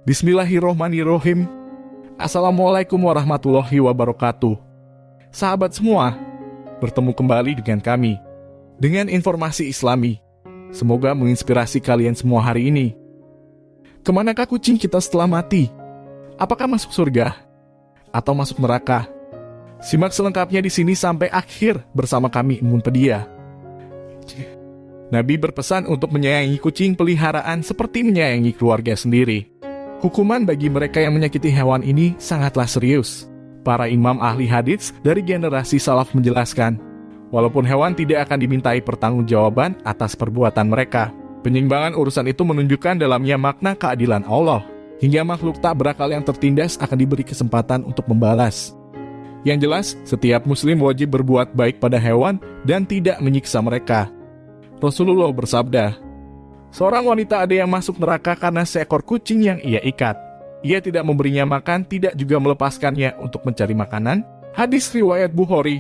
Bismillahirrohmanirrohim. Assalamualaikum warahmatullahi wabarakatuh. Sahabat semua, bertemu kembali dengan kami dengan informasi Islami. Semoga menginspirasi kalian semua hari ini. Kemanakah kucing kita setelah mati? Apakah masuk surga atau masuk neraka? Simak selengkapnya di sini sampai akhir bersama kami Munpedia. Nabi berpesan untuk menyayangi kucing peliharaan seperti menyayangi keluarga sendiri. Hukuman bagi mereka yang menyakiti hewan ini sangatlah serius. Para imam ahli hadits dari generasi salaf menjelaskan, walaupun hewan tidak akan dimintai pertanggungjawaban atas perbuatan mereka, penyimbangan urusan itu menunjukkan dalamnya makna keadilan Allah, hingga makhluk tak berakal yang tertindas akan diberi kesempatan untuk membalas. Yang jelas, setiap muslim wajib berbuat baik pada hewan dan tidak menyiksa mereka. Rasulullah bersabda, seorang wanita ada yang masuk neraka karena seekor kucing yang ia ikat. Ia tidak memberinya makan, tidak juga melepaskannya untuk mencari makanan. Hadis riwayat Bukhari.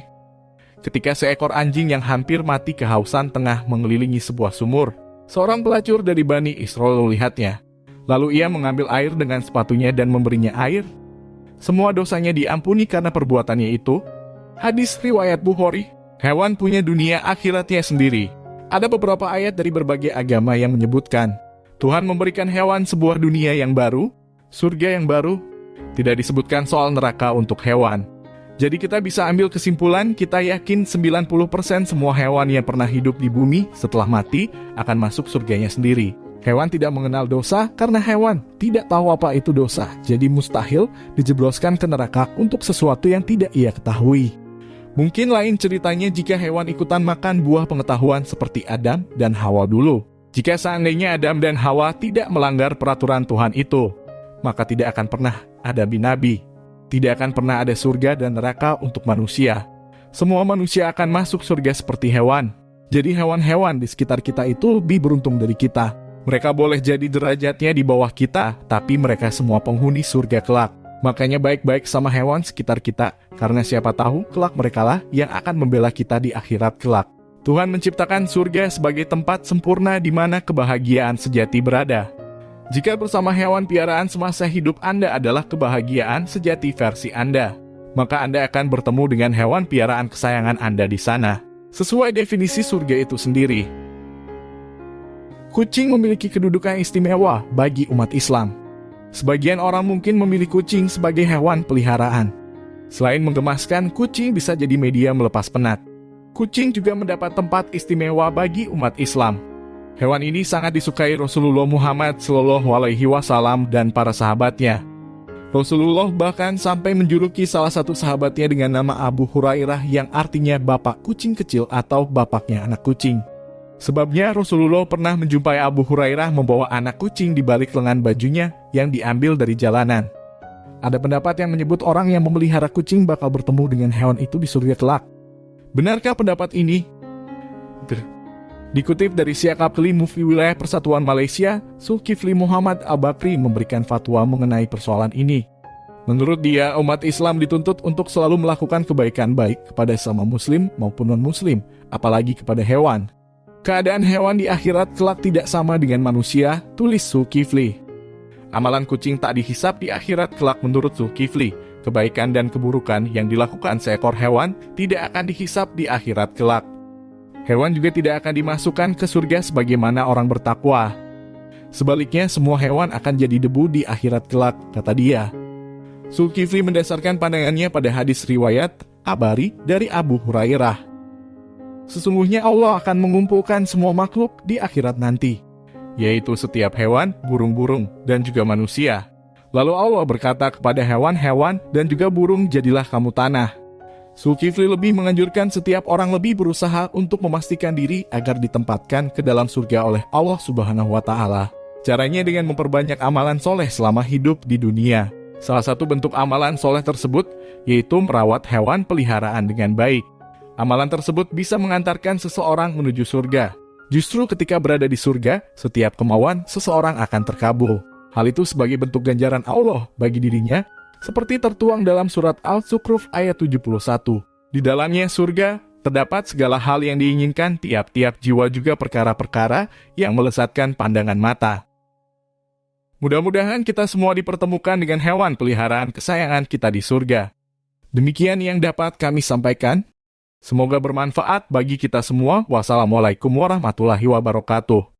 Ketika seekor anjing yang hampir mati kehausan tengah mengelilingi sebuah sumur, seorang pelacur dari Bani Israel melihatnya. Lalu ia mengambil air dengan sepatunya dan memberinya air. Semua dosanya diampuni karena perbuatannya itu. Hadis riwayat Bukhari. Hewan punya dunia akhiratnya sendiri. Ada beberapa ayat dari berbagai agama yang menyebutkan Tuhan memberikan hewan sebuah dunia yang baru, surga yang baru. Tidak disebutkan soal neraka untuk hewan. Jadi kita bisa ambil kesimpulan, kita yakin 90% semua hewan yang pernah hidup di bumi setelah mati akan masuk surganya sendiri. Hewan tidak mengenal dosa karena hewan tidak tahu apa itu dosa. Jadi mustahil dijebloskan ke neraka untuk sesuatu yang tidak ia ketahui. Mungkin lain ceritanya jika hewan ikutan makan buah pengetahuan seperti Adam dan Hawa dulu. Jika seandainya Adam dan Hawa tidak melanggar peraturan Tuhan itu, maka tidak akan pernah ada nabi. Tidak akan pernah ada surga dan neraka untuk manusia. Semua manusia akan masuk surga seperti hewan. Jadi hewan-hewan di sekitar kita itu lebih beruntung dari kita. Mereka boleh jadi derajatnya di bawah kita, tapi mereka semua penghuni surga kelak. Makanya baik-baik sama hewan sekitar kita, karena siapa tahu kelak merekalah yang akan membela kita di akhirat kelak. Tuhan menciptakan surga sebagai tempat sempurna di mana kebahagiaan sejati berada. Jika bersama hewan piaraan semasa hidup Anda adalah kebahagiaan sejati versi Anda, maka Anda akan bertemu dengan hewan piaraan kesayangan Anda di sana. Sesuai definisi surga itu sendiri. Kucing memiliki kedudukan istimewa bagi umat Islam. Sebagian orang mungkin memilih kucing sebagai hewan peliharaan. Selain menggemaskan, kucing bisa jadi media melepas penat. Kucing juga mendapat tempat istimewa bagi umat Islam. Hewan ini sangat disukai Rasulullah Muhammad SAW dan para sahabatnya. Rasulullah bahkan sampai menjuluki salah satu sahabatnya dengan nama Abu Hurairah yang artinya bapak kucing kecil atau bapaknya anak kucing. Sebabnya Rasulullah pernah menjumpai Abu Hurairah membawa anak kucing di balik lengan bajunya yang diambil dari jalanan. Ada pendapat yang menyebut orang yang memelihara kucing bakal bertemu dengan hewan itu di surga kelak. Benarkah pendapat ini? Dikutip dari Syakab Mufti Wilayah Persatuan Malaysia, Zulkifli Muhammad Al-Bakri memberikan fatwa mengenai persoalan ini. Menurut dia, umat Islam dituntut untuk selalu melakukan kebaikan baik kepada sesama muslim maupun non-muslim, apalagi kepada hewan. Keadaan hewan di akhirat kelak tidak sama dengan manusia, tulis Zulkifli. Amalan kucing tak dihisap di akhirat kelak menurut Zulkifli. Kebaikan dan keburukan yang dilakukan seekor hewan tidak akan dihisap di akhirat kelak. Hewan juga tidak akan dimasukkan ke surga sebagaimana orang bertakwa. Sebaliknya, semua hewan akan jadi debu di akhirat kelak, kata dia. Zulkifli mendasarkan pandangannya pada hadis riwayat Abari dari Abu Hurairah. Sesungguhnya Allah akan mengumpulkan semua makhluk di akhirat nanti, yaitu setiap hewan, burung-burung, dan juga manusia. Lalu Allah berkata kepada hewan-hewan dan juga burung, jadilah kamu tanah. Zulkifli lebih menganjurkan setiap orang lebih berusaha untuk memastikan diri agar ditempatkan ke dalam surga oleh Allah Subhanahu wa Ta'ala. Caranya dengan memperbanyak amalan soleh selama hidup di dunia. Salah satu bentuk amalan soleh tersebut yaitu merawat hewan peliharaan dengan baik. Amalan tersebut bisa mengantarkan seseorang menuju surga. Justru ketika berada di surga, setiap kemauan seseorang akan terkabul. Hal itu sebagai bentuk ganjaran Allah bagi dirinya, seperti tertuang dalam surat Al-Zukhruf ayat 71. Di dalamnya surga terdapat segala hal yang diinginkan tiap-tiap jiwa, juga perkara-perkara yang melesatkan pandangan mata. Mudah-mudahan kita semua dipertemukan dengan hewan peliharaan kesayangan kita di surga. Demikian yang dapat kami sampaikan. Semoga bermanfaat bagi kita semua. Wassalamualaikum warahmatullahi wabarakatuh.